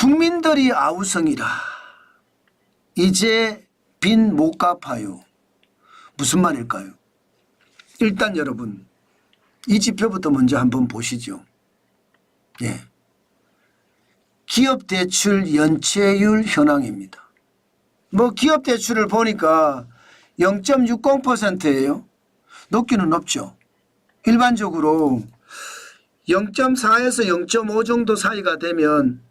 국민들이 아우성이라 이제 빚 못 갚아요. 무슨 말일까요? 일단 여러분 이 지표부터 먼저 한번 보시죠. 예. 기업대출 연체율 현황입니다. 뭐 기업대출을 보니까 0.60%예요. 높기는 높죠. 일반적으로 0.4에서 0.5 정도 사이가 되면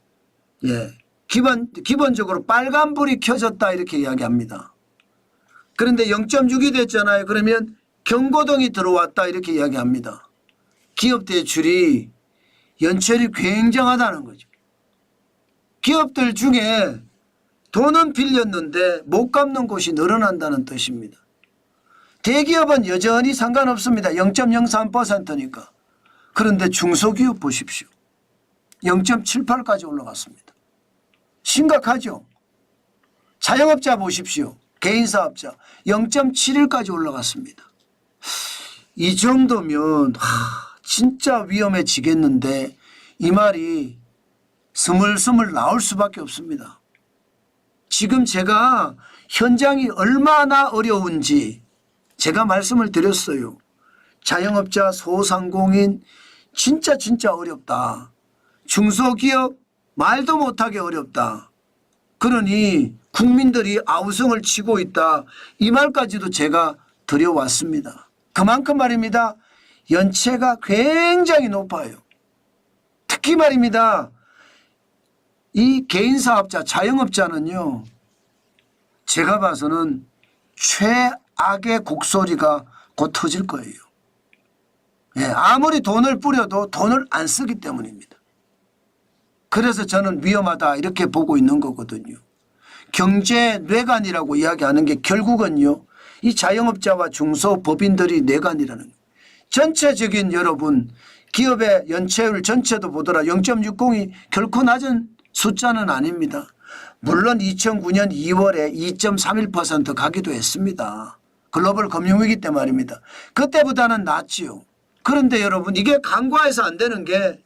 기본적으로 빨간불이 켜졌다 이렇게 이야기합니다. 그런데 0.6이 됐잖아요. 그러면 경고등이 들어왔다 이렇게 이야기합니다. 기업대출이 연체율이 굉장하다는 거죠. 기업들 중에 돈은 빌렸는데 못 갚는 곳이 늘어난다는 뜻입니다. 대기업은 여전히 상관없습니다. 0.03%니까. 그런데 중소기업 보십시오. 0.78까지 올라갔습니다. 심각하죠. 자영업자 보십시오. 개인사업자 0.71까지 올라갔습니다. 이 정도면 진짜 위험해지겠는데 이 말이 스물스물 나올 수밖에 없습니다. 지금 제가 현장이 얼마나 어려운지 제가 말씀을 드렸어요. 자영업자 소상공인 진짜 어렵다. 중소기업 말도 못하게 어렵다. 그러니 국민들이 아우성을 치고 있다. 이 말까지도 제가 드려왔습니다. 그만큼 말입니다. 연체가 굉장히 높아요. 특히 말입니다. 이 개인사업자 자영업자는요. 제가 봐서는 최악의 곡소리가 곧 터질 거예요. 아무리 돈을 뿌려도 돈을 안 쓰기 때문입니다. 그래서 저는 위험하다 이렇게 보고 있는 거거든요. 경제 뇌관이라고 이야기하는 게 결국은요. 이 자영업자와 중소법인들이 뇌관이라는 거예요. 전체적인 여러분 기업의 연체율 전체도 보더라 0.60이 결코 낮은 숫자는 아닙니다. 물론 2009년 2월에 2.31% 가기도 했습니다. 글로벌 금융위기 때 말입니다. 그때보다는 낮지요. 그런데 여러분 이게 간과해서 안 되는 게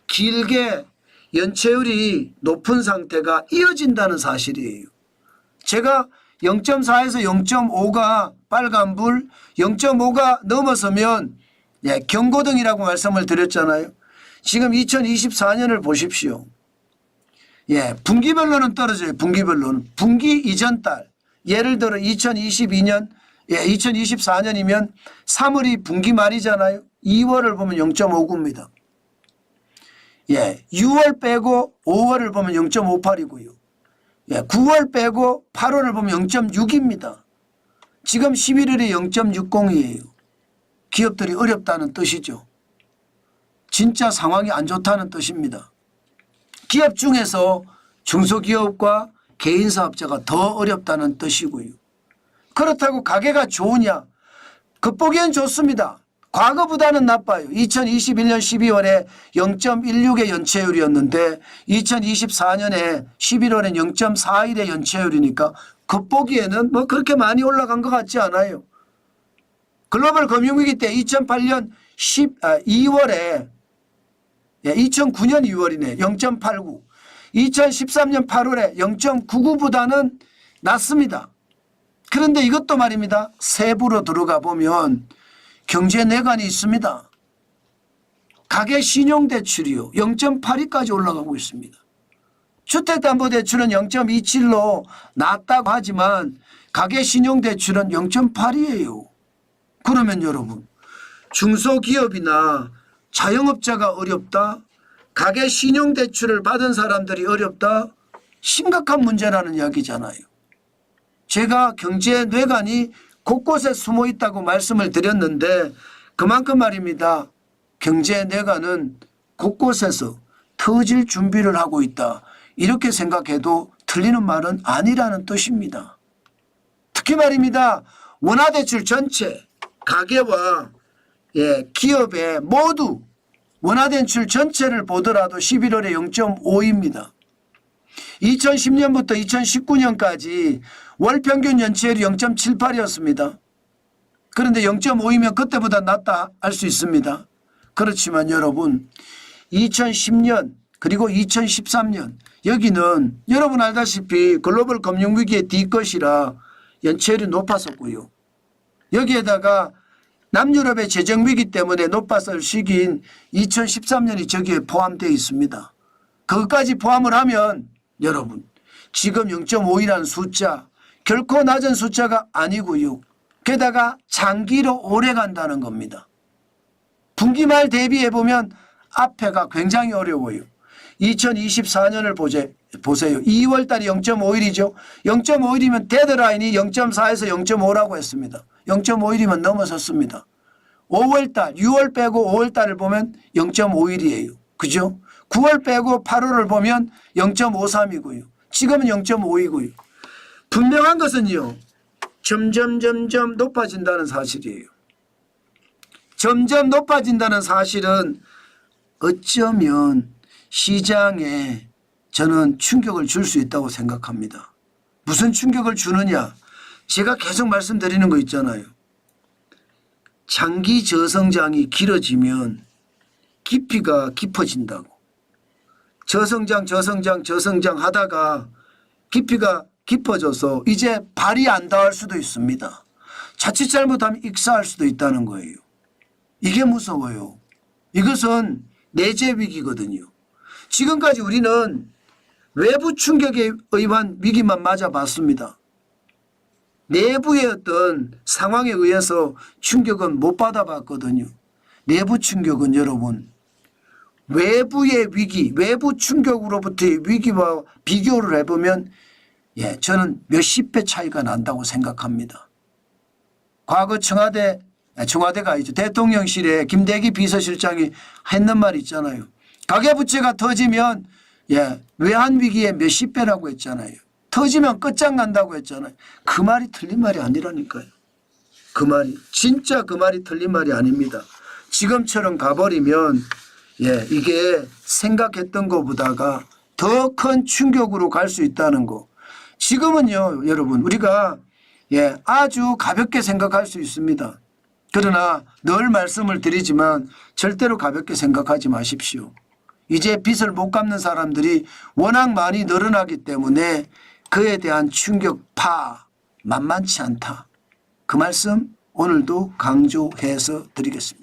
길게 연체율이 높은 상태가 이어진다는 사실이에요. 제가 0.4에서 0.5가 빨간불 0.5가 넘어서면 경고등이라고 말씀을 드렸잖아요. 지금 2024년을 보십시오. 분기별로는 떨어져요. 분기별로는. 분기 이전 달 예를 들어 2024년이면 3월이 분기 말이잖아요. 2월을 보면 0.59입니다. 6월 빼고 5월을 보면 0.58이고요. 9월 빼고 8월을 보면 0.6입니다. 지금 11월에 0.60이에요. 기업들이 어렵다는 뜻이죠. 진짜 상황이 안 좋다는 뜻입니다. 기업 중에서 중소기업과 개인사업자가 더 어렵다는 뜻이고요. 그렇다고 가게가 좋으냐? 겉보기엔 좋습니다. 과거보다는 나빠요. 2021년 12월에 0.16의 연체율이었는데 2024년에 11월엔 0.41의 연체율이니까 겉보기에는 뭐 그렇게 많이 올라간 것 같지 않아요. 글로벌 금융위기 때 2008년 2월에 2009년 2월이네 0.89 2013년 8월에 0.99보다는 낮습니다. 그런데 이것도 말입니다. 세부로 들어가 보면 경제 내관이 있습니다. 가계 신용대출이요 0.82까지 올라가고 있습니다. 주택담보대출은 0.27로 낮다고 하지만 가계 신용대출은 0.8이에요. 그러면 여러분 중소기업이나 자영업자가 어렵다. 가계 신용대출을 받은 사람들이 어렵다. 심각한 문제라는 이야기잖아요. 제가 경제 뇌관이 곳곳에 숨어 있다고 말씀을 드렸는데 그만큼 말입니다. 경제 뇌관은 곳곳에서 터질 준비를 하고 있다. 이렇게 생각해도 틀리는 말은 아니라는 뜻입니다. 특히 말입니다. 원화대출 전체 가계와 기업의 모두 원화대출 전체를 보더라도 11월에 0.5입니다. 2010년부터 2019년까지 월평균 연체율이 0.78이었습니다. 그런데 0.5이면 그때보다 낫다 할 수 있습니다. 그렇지만 여러분 2010년 그리고 2013년 여기는 여러분 알다시피 글로벌 금융위기의 뒤것이라 연체율이 높았었고요. 여기에다가 남유럽의 재정위기 때문에 높았을 시기인 2013년이 저기에 포함되어 있습니다. 그것까지 포함을 하면 여러분 지금 0.5이라는 숫자 결코 낮은 숫자가 아니고요. 게다가 장기로 오래 간다는 겁니다. 분기말 대비해 보면 앞에가 굉장히 어려워요. 2024년을 보세요. 2월 달이 0.5일이죠. 0.5일이면 데드라인이 0.4에서 0.5라고 했습니다. 0.5일이면 넘어섰습니다. 5월 달, 6월 빼고 5월 달을 보면 0.5일이에요. 그죠? 9월 빼고 8월을 보면 0.53이고요. 지금은 0.5이고요. 분명한 것은요. 점점 높아진다는 사실이에요. 점점 높아진다는 사실은 어쩌면 시장에 저는 충격을 줄 수 있다고 생각합니다. 무슨 충격을 주느냐? 제가 계속 말씀드리는 거 있잖아요. 장기 저성장이 길어지면 깊이가 깊어진다고. 저성장 하다가 깊이가 깊어져서 이제 발이 안 닿을 수도 있습니다. 자칫 잘못하면 익사할 수도 있다는 거예요. 이게 무서워요. 이것은 내재 위기거든요. 지금까지 우리는 외부 충격에 의한 위기만 맞아봤습니다. 내부의 어떤 상황에 의해서 충격은 못 받아봤거든요. 내부 충격은 여러분 외부의 위기, 외부 충격으로부터의 위기와 비교를 해보면 저는 몇십 배 차이가 난다고 생각합니다. 과거 청와대가 아니죠. 대통령실에 김대기 비서실장이 했는 말 있잖아요. 가계부채가 터지면 외환위기의 몇십 배라고 했잖아요. 터지면 끝장난다고 했잖아요. 그 말이 틀린 말이 아니라니까요. 그 말이 진짜 그 말이 틀린 말이 아닙니다. 지금처럼 가버리면 이게 생각했던 것보다가 더 큰 충격으로 갈 수 있다는 거. 지금은요 여러분 우리가 아주 가볍게 생각할 수 있습니다. 그러나 늘 말씀을 드리지만 절대로 가볍게 생각하지 마십시오. 이제 빚을 못 갚는 사람들이 워낙 많이 늘어나기 때문에 그에 대한 충격파 만만치 않다. 그 말씀 오늘도 강조해서 드리겠습니다.